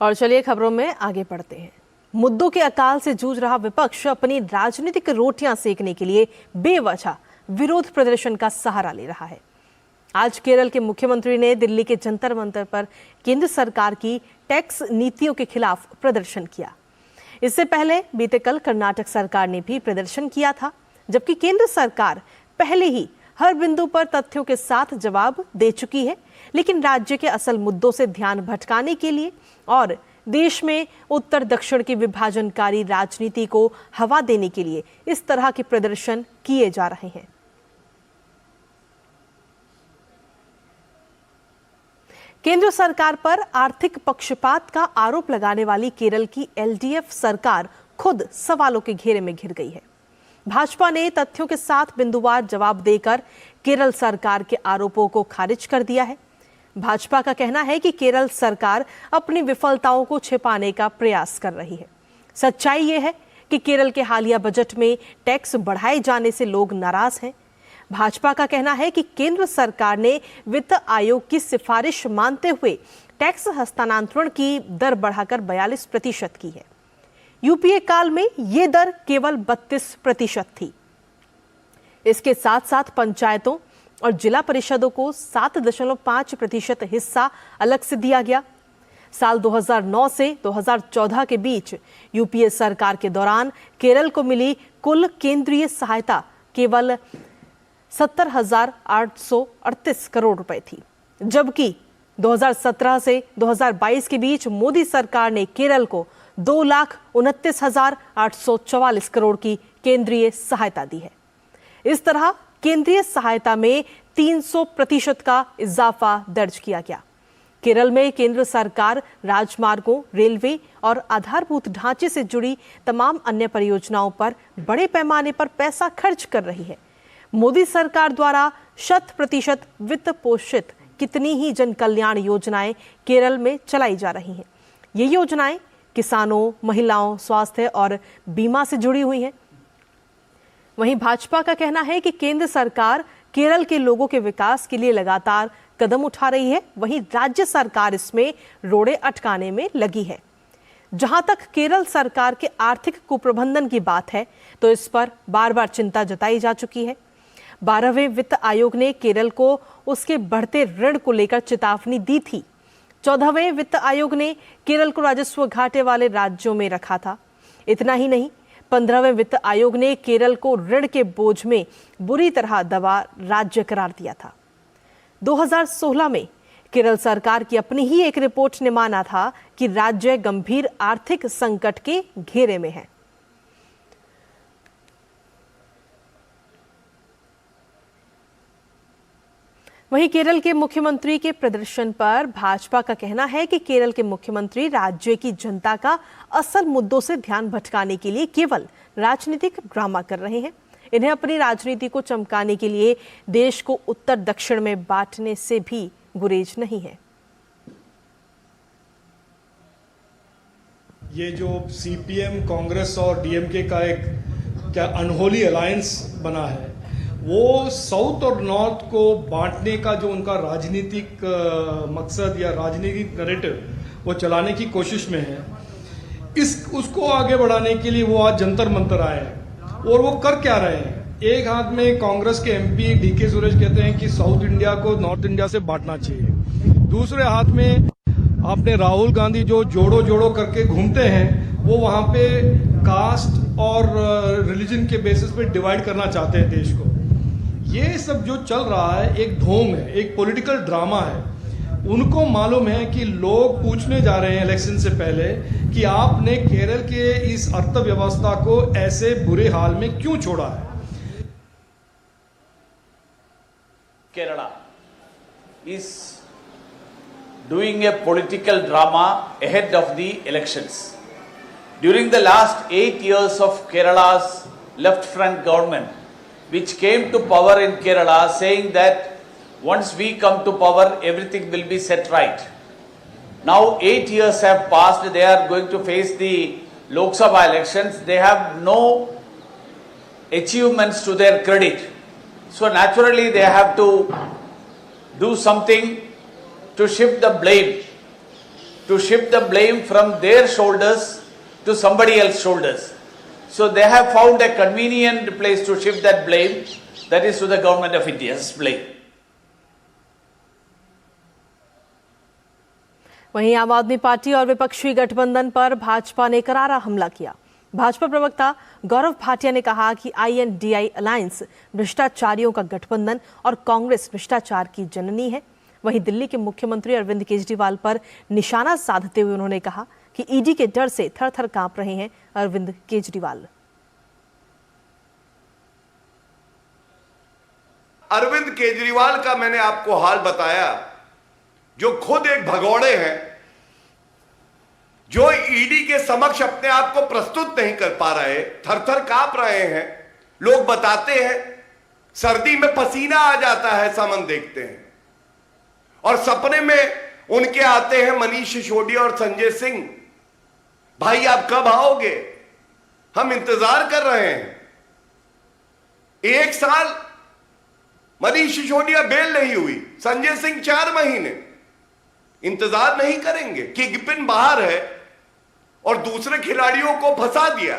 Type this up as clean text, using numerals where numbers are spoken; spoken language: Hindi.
और चलिए खबरों में आगे बढ़ते हैं। मुद्दों के अकाल से जूझ रहा विपक्ष अपनी राजनीतिक रोटियां सेकने के लिए बेवजह विरोध प्रदर्शन का सहारा ले रहा है। आज केरल के मुख्यमंत्री ने दिल्ली के जंतर मंतर पर केंद्र सरकार की टैक्स नीतियों के खिलाफ प्रदर्शन किया। इससे पहले बीते कल कर्नाटक सरकार ने भी प्रदर्शन किया था, जबकि केंद्र सरकार पहले ही हर बिंदु पर तथ्यों के साथ जवाब दे चुकी है, लेकिन राज्य के असल मुद्दों से ध्यान भटकाने के लिए और देश में उत्तर दक्षिण की विभाजनकारी राजनीति को हवा देने के लिए इस तरह के प्रदर्शन किए जा रहे हैं। केंद्र सरकार पर आर्थिक पक्षपात का आरोप लगाने वाली केरल की एलडीएफ सरकार खुद सवालों के घेरे में घिर गई है। भाजपा ने तथ्यों के साथ बिंदुवार जवाब देकर केरल सरकार के आरोपों को खारिज कर दिया है। भाजपा का कहना है कि केरल सरकार अपनी विफलताओं को छिपाने का प्रयास कर रही है। सच्चाई ये है कि केरल के हालिया बजट में टैक्स बढ़ाए जाने से लोग नाराज हैं। भाजपा का कहना है कि केंद्र सरकार ने वित्त आयोग की सिफारिश मानते हुए टैक्स हस्तांतरण की दर बढ़ाकर 42% की है। यूपीए काल में ये दर केवल 32% थी। इसके साथ साथ पंचायतों और जिला परिषदों को 7.5% हिस्सा अलग से दिया गया। साल 2009 से 2014 के बीच यूपीए सरकार के दौरान केरल को मिली कुल केंद्रीय सहायता केवल 70,838 करोड़ रुपए थी, जबकि 2017 से 2022 के बीच मोदी सरकार ने केरल को 2,29,844 करोड़ की केंद्रीय सहायता दी है। इस तरह केंद्रीय सहायता में 300% का इजाफा दर्ज किया गया। केरल में केंद्र सरकार राजमार्गों, रेलवे और आधारभूत ढांचे से जुड़ी तमाम अन्य परियोजनाओं पर बड़े पैमाने पर पैसा खर्च कर रही है। मोदी सरकार द्वारा 100% वित्त पोषित कितनी ही जन कल्याण योजनाएं केरल में चलाई जा रही हैं। ये योजनाएं किसानों, महिलाओं, स्वास्थ्य और बीमा से जुड़ी हुई हैं। वहीं भाजपा का कहना है कि केंद्र सरकार केरल के लोगों के विकास के लिए लगातार कदम उठा रही है, वहीं राज्य सरकार इसमें रोड़े अटकाने में लगी है। जहां तक केरल सरकार के आर्थिक कुप्रबंधन की बात है, तो इस पर बार बार चिंता जताई जा चुकी है। 12वें वित्त आयोग ने केरल को उसके बढ़ते ऋण को लेकर चेतावनी दी थी। 14वें वित्त आयोग ने केरल को राजस्व घाटे वाले राज्यों में रखा था। इतना ही नहीं, 15वें वित्त आयोग ने केरल को ऋण के बोझ में बुरी तरह दबा राज्य करार दिया था। 2016 में केरल सरकार की अपनी ही एक रिपोर्ट ने माना था कि राज्य गंभीर आर्थिक संकट के घेरे में है। वहीं केरल के मुख्यमंत्री के प्रदर्शन पर भाजपा का कहना है कि केरल के मुख्यमंत्री राज्य की जनता का असल मुद्दों से ध्यान भटकाने के लिए केवल राजनीतिक ड्रामा कर रहे हैं। इन्हें अपनी राजनीति को चमकाने के लिए देश को उत्तर दक्षिण में बांटने से भी गुरेज नहीं है। ये जो सीपीएम, कांग्रेस और डीएमके का एक क्या अनहोली अलायंस बना है, वो साउथ और नॉर्थ को बांटने का जो उनका राजनीतिक मकसद या राजनीतिक नैरेटिव वो चलाने की कोशिश में है। उसको आगे बढ़ाने के लिए वो आज जंतर मंतर आए हैं। और वो कर क्या रहे हैं? एक हाथ में कांग्रेस के एमपी डीके सुरेश कहते हैं कि साउथ इंडिया को नॉर्थ इंडिया से बांटना चाहिए, दूसरे हाथ में आपने राहुल गांधी जो जोड़ो जोड़ो करके घूमते हैं, वो वहां पे कास्ट और रिलीजन के बेसिस पे डिवाइड करना चाहते हैं देश को। ये सब जो चल रहा है एक ढोंग है, एक पॉलिटिकल ड्रामा है। उनको मालूम है कि लोग पूछने जा रहे हैं इलेक्शन से पहले कि आपने केरल के इस अर्थव्यवस्था को ऐसे बुरे हाल में क्यों छोड़ा है। Kerala is doing a political drama ahead of the elections. During the last 8 years of Kerala's left front government, which came to power in Kerala saying that once we come to power, everything will be set right. Now 8 years have passed, they are going to face the Lok Sabha elections. They have no achievements to their credit. So naturally they have to do something to shift the blame to shift the blame from their shoulders to somebody else's shoulders. So they have found a convenient place to shift that blame, that is to the government of India's blame. वहीं आम आदमी पार्टी और विपक्षी गठबंधन पर भाजपा ने करारा हमला किया। भाजपा प्रवक्ता गौरव भाटिया ने कहा कि INDI अलायंस भ्रष्टाचारियों का गठबंधन और कांग्रेस भ्रष्टाचार की जननी है। वहीं दिल्ली के मुख्यमंत्री अरविंद केजरीवाल पर निशाना साधते हुए उन्होंने कहा कि ईडी के डर से थर-थर कांप रहे हैं अरविंद केजरीवाल। अरविंद केजरीवाल का मैंने आपको हाल बताया, जो खुद एक भगौड़े हैं, जो ईडी के समक्ष अपने आप को प्रस्तुत नहीं कर पा रहे, थर-थर कांप रहे हैं। लोग बताते हैं सर्दी में पसीना आ जाता है सामन देखते हैं, और सपने में उनके आते हैं मनीष सिसोदिया और संजय सिंह। भाई आप कब आओगे, हम इंतजार कर रहे हैं। 1 साल मनीष सिसोदिया बेल नहीं हुई, संजय सिंह 4 महीने। इंतजार नहीं करेंगे? किंगपिन बाहर है और दूसरे खिलाड़ियों को फंसा दिया।